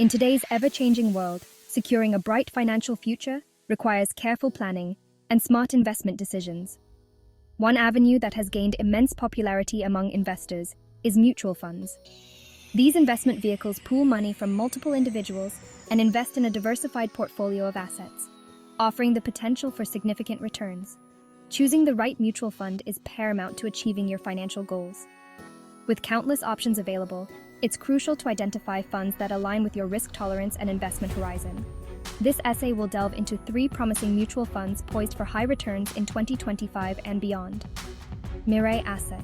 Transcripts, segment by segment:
In today's ever-changing world, securing a bright financial future requires careful planning and smart investment decisions. One avenue that has gained immense popularity among investors is mutual funds. These investment vehicles pool money from multiple individuals and invest in a diversified portfolio of assets, offering the potential for significant returns. Choosing the right mutual fund is paramount to achieving your financial goals. With countless options available, it's crucial to identify funds that align with your risk tolerance and investment horizon. This essay will delve into 3 promising mutual funds poised for high returns in 2025 and beyond. Mirae Asset,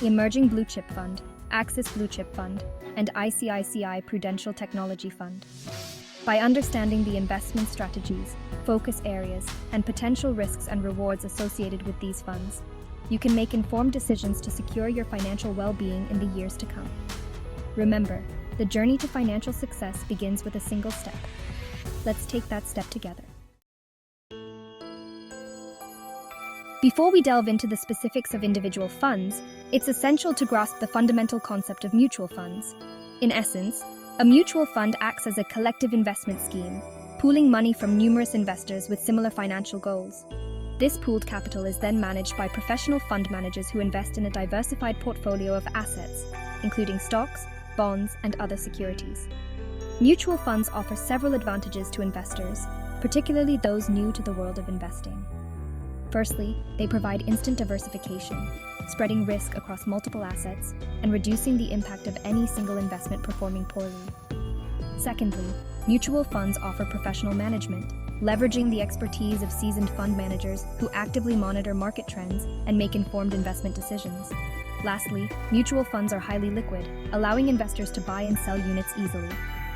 Emerging Blue Chip Fund, Axis Blue Chip Fund, and ICICI Prudential Technology Fund. By understanding the investment strategies, focus areas, and potential risks and rewards associated with these funds, you can make informed decisions to secure your financial well-being in the years to come. Remember, the journey to financial success begins with a single step. Let's take that step together. Before we delve into the specifics of individual funds, it's essential to grasp the fundamental concept of mutual funds. In essence, a mutual fund acts as a collective investment scheme, pooling money from numerous investors with similar financial goals. This pooled capital is then managed by professional fund managers who invest in a diversified portfolio of assets, including stocks, bonds, and other securities. Mutual funds offer several advantages to investors, particularly those new to the world of investing. Firstly, they provide instant diversification, spreading risk across multiple assets and reducing the impact of any single investment performing poorly. Secondly, mutual funds offer professional management, leveraging the expertise of seasoned fund managers who actively monitor market trends and make informed investment decisions. Lastly, mutual funds are highly liquid, allowing investors to buy and sell units easily.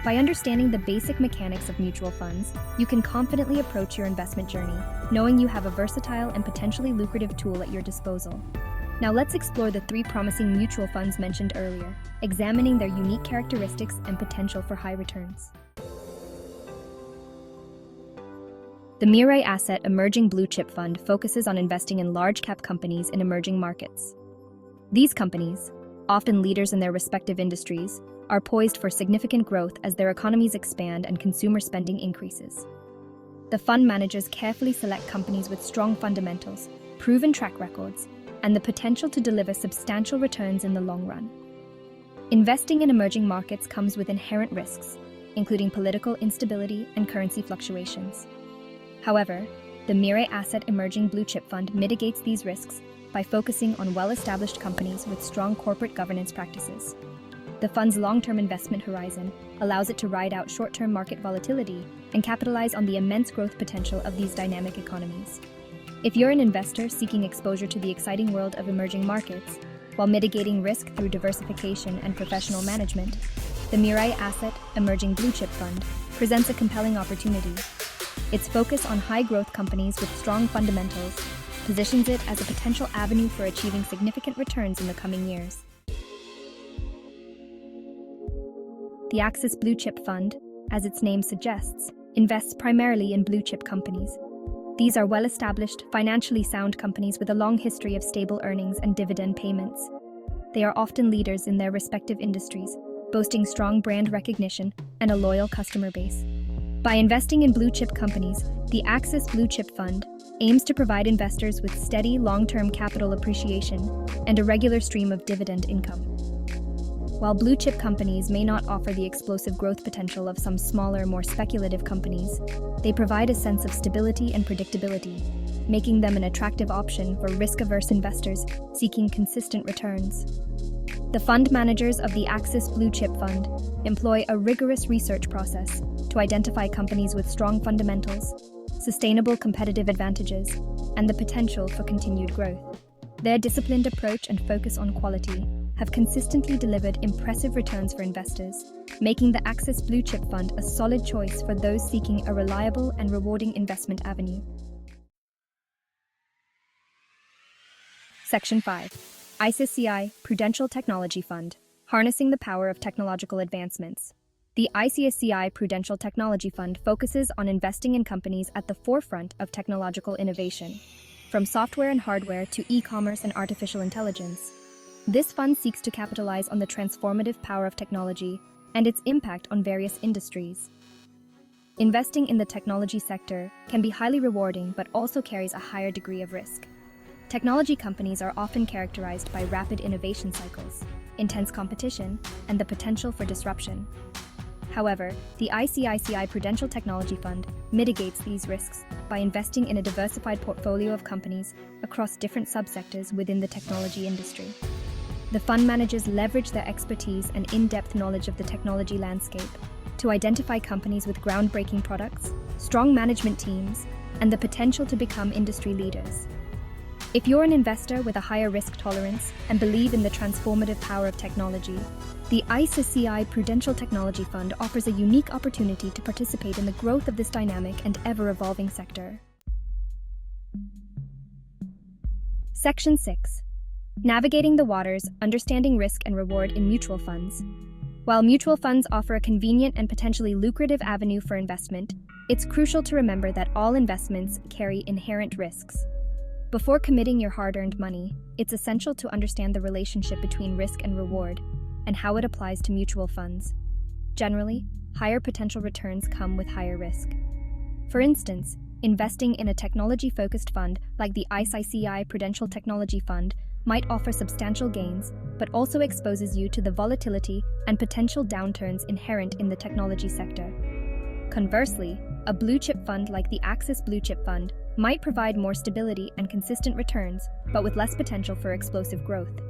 By understanding the basic mechanics of mutual funds, you can confidently approach your investment journey, knowing you have a versatile and potentially lucrative tool at your disposal. Now let's explore the 3 promising mutual funds mentioned earlier, examining their unique characteristics and potential for high returns. The Mirae Asset Emerging Blue Chip Fund focuses on investing in large-cap companies in emerging markets. These companies, often leaders in their respective industries, are poised for significant growth as their economies expand and consumer spending increases. The fund managers carefully select companies with strong fundamentals, proven track records, and the potential to deliver substantial returns in the long run. Investing in emerging markets comes with inherent risks, including political instability and currency fluctuations. However, the Mirae Asset Emerging Blue Chip Fund mitigates these risks by focusing on well-established companies with strong corporate governance practices. The fund's long-term investment horizon allows it to ride out short-term market volatility and capitalize on the immense growth potential of these dynamic economies. If you're an investor seeking exposure to the exciting world of emerging markets, while mitigating risk through diversification and professional management, the Mirae Asset Emerging Blue Chip Fund presents a compelling opportunity. Its focus on high-growth companies with strong fundamentals positions it as a potential avenue for achieving significant returns in the coming years. The Axis Blue Chip Fund, as its name suggests, invests primarily in blue-chip companies. These are well-established, financially sound companies with a long history of stable earnings and dividend payments. They are often leaders in their respective industries, boasting strong brand recognition and a loyal customer base. By investing in blue-chip companies, the Axis Blue Chip Fund aims to provide investors with steady, long-term capital appreciation and a regular stream of dividend income. While blue-chip companies may not offer the explosive growth potential of some smaller, more speculative companies, they provide a sense of stability and predictability, making them an attractive option for risk-averse investors seeking consistent returns. The fund managers of the Axis Blue Chip Fund employ a rigorous research process to identify companies with strong fundamentals, sustainable competitive advantages, and the potential for continued growth. Their disciplined approach and focus on quality have consistently delivered impressive returns for investors, making the Axis Blue Chip Fund a solid choice for those seeking a reliable and rewarding investment avenue. Section 5. ICICI Prudential Technology Fund, Harnessing the Power of Technological Advancements. The ICICI Prudential Technology Fund focuses on investing in companies at the forefront of technological innovation, from software and hardware to e-commerce and artificial intelligence. This fund seeks to capitalize on the transformative power of technology and its impact on various industries. Investing in the technology sector can be highly rewarding but also carries a higher degree of risk. Technology companies are often characterized by rapid innovation cycles, intense competition, and the potential for disruption. However, the ICICI Prudential Technology Fund mitigates these risks by investing in a diversified portfolio of companies across different subsectors within the technology industry. The fund managers leverage their expertise and in-depth knowledge of the technology landscape to identify companies with groundbreaking products, strong management teams, and the potential to become industry leaders. If you're an investor with a higher risk tolerance and believe in the transformative power of technology, the ICICI Prudential Technology Fund offers a unique opportunity to participate in the growth of this dynamic and ever-evolving sector. Section 6. Navigating the waters, understanding risk and reward in mutual funds. While mutual funds offer a convenient and potentially lucrative avenue for investment, it's crucial to remember that all investments carry inherent risks. Before committing your hard-earned money, it's essential to understand the relationship between risk and reward and how it applies to mutual funds. Generally, higher potential returns come with higher risk. For instance, investing in a technology-focused fund like the ICICI Prudential Technology Fund might offer substantial gains, but also exposes you to the volatility and potential downturns inherent in the technology sector. Conversely, a blue-chip fund like the Axis Blue Chip Fund might provide more stability and consistent returns, but with less potential for explosive growth.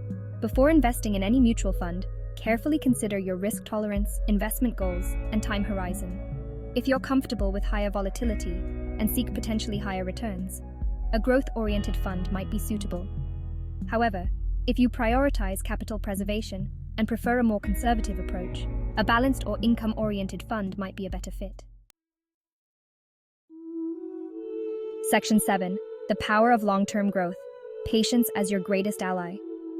Before investing in any mutual fund, carefully consider your risk tolerance, investment goals, and time horizon. If you're comfortable with higher volatility and seek potentially higher returns, a growth-oriented fund might be suitable. However, if you prioritize capital preservation and prefer a more conservative approach, a balanced or income-oriented fund might be a better fit. Section 7. The power of long-term growth. Patience as your greatest ally.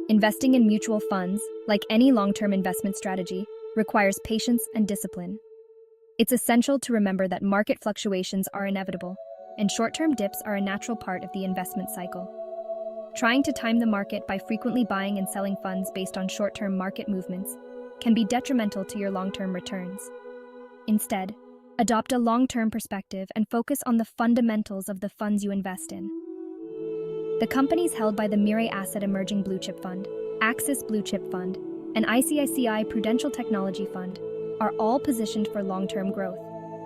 Investing in mutual funds, like any long-term investment strategy, requires patience and discipline. It's essential to remember that market fluctuations are inevitable, and short-term dips are a natural part of the investment cycle. Trying to time the market by frequently buying and selling funds based on short-term market movements can be detrimental to your long-term returns. Instead, adopt a long-term perspective and focus on the fundamentals of the funds you invest in. The companies held by the Mirae Asset Emerging Blue Chip Fund, Axis Blue Chip Fund, and ICICI Prudential Technology Fund are all positioned for long-term growth,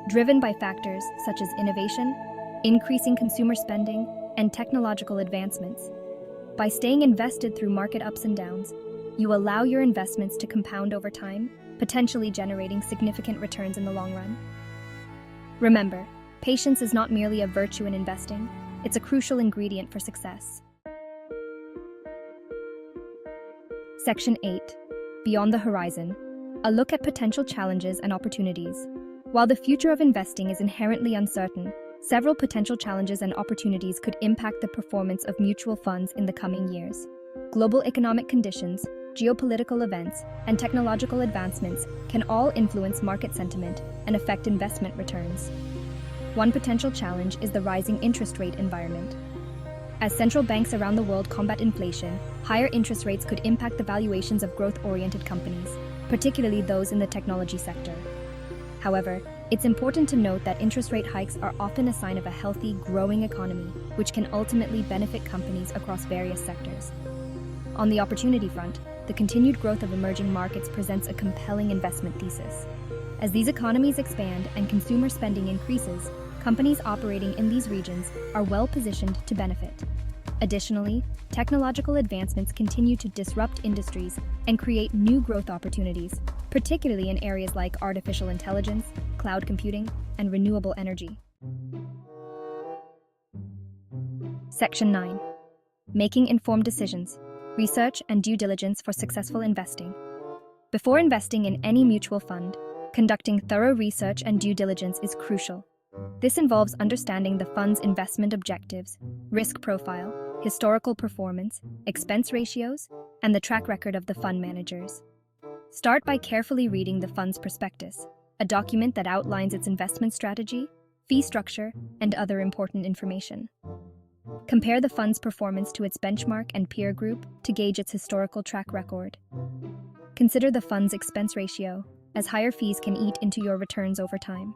driven by factors such as innovation, increasing consumer spending, and technological advancements. By staying invested through market ups and downs, you allow your investments to compound over time, potentially generating significant returns in the long run. Remember, patience is not merely a virtue in investing, it's a crucial ingredient for success. Section 8. Beyond the horizon. A look at potential challenges and opportunities. While the future of investing is inherently uncertain, several potential challenges and opportunities could impact the performance of mutual funds in the coming years. Global economic conditions, geopolitical events, and technological advancements can all influence market sentiment and affect investment returns. One potential challenge is the rising interest rate environment. As central banks around the world combat inflation, higher interest rates could impact the valuations of growth-oriented companies, particularly those in the technology sector. However, it's important to note that interest rate hikes are often a sign of a healthy, growing economy, which can ultimately benefit companies across various sectors. On the opportunity front, the continued growth of emerging markets presents a compelling investment thesis. As these economies expand and consumer spending increases, companies operating in these regions are well positioned to benefit. Additionally, technological advancements continue to disrupt industries and create new growth opportunities, particularly in areas like artificial intelligence, cloud computing, and renewable energy. Section 9. Making informed decisions. Research and due diligence for successful investing. Before investing in any mutual fund, conducting thorough research and due diligence is crucial. This involves understanding the fund's investment objectives, risk profile, historical performance, expense ratios, and the track record of the fund managers. Start by carefully reading the fund's prospectus, a document that outlines its investment strategy, fee structure, and other important information. Compare the fund's performance to its benchmark and peer group to gauge its historical track record. Consider the fund's expense ratio, as higher fees can eat into your returns over time.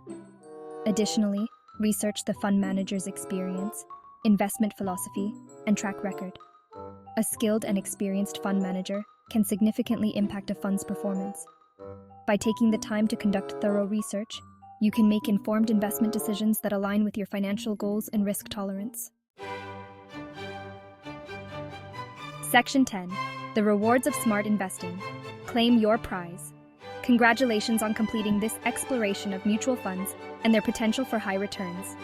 Additionally, research the fund manager's experience, investment philosophy, and track record. A skilled and experienced fund manager can significantly impact a fund's performance. By taking the time to conduct thorough research, you can make informed investment decisions that align with your financial goals and risk tolerance. Section 10. The Rewards of Smart Investing. Claim your prize. Congratulations on completing this exploration of mutual funds and their potential for high returns.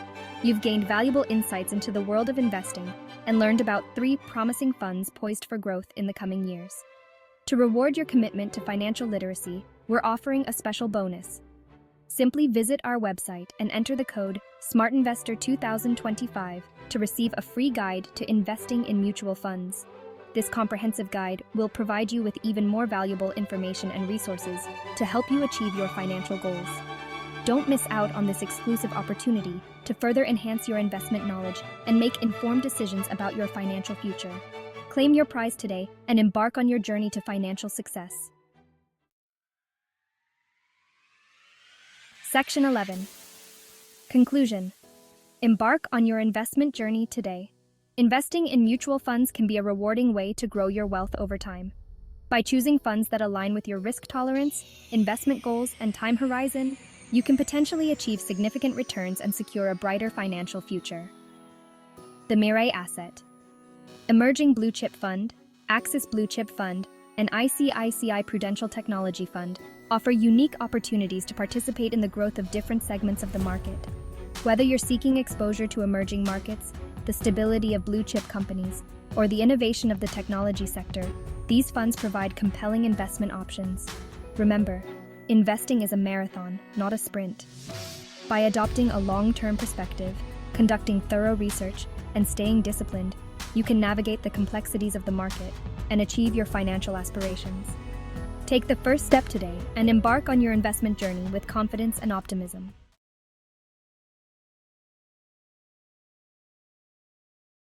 You've gained valuable insights into the world of investing and learned about 3 promising funds poised for growth in the coming years. To reward your commitment to financial literacy, we're offering a special bonus. Simply visit our website and enter the code SMARTINVESTOR2025 to receive a free guide to investing in mutual funds. This comprehensive guide will provide you with even more valuable information and resources to help you achieve your financial goals. Don't miss out on this exclusive opportunity to further enhance your investment knowledge and make informed decisions about your financial future. Claim your prize today and embark on your journey to financial success. Section 11. Conclusion. Embark on your investment journey today. Investing in mutual funds can be a rewarding way to grow your wealth over time. By choosing funds that align with your risk tolerance, investment goals, and time horizon, you can potentially achieve significant returns and secure a brighter financial future. The Mirai Asset. Emerging Blue Chip Fund, Axis Blue Chip Fund, and ICICI Prudential Technology Fund offer unique opportunities to participate in the growth of different segments of the market. Whether you're seeking exposure to emerging markets, the stability of blue-chip companies, or the innovation of the technology sector, these funds provide compelling investment options. Remember, investing is a marathon, not a sprint. By adopting a long-term perspective, conducting thorough research, and staying disciplined, you can navigate the complexities of the market and achieve your financial aspirations. Take the first step today and embark on your investment journey with confidence and optimism.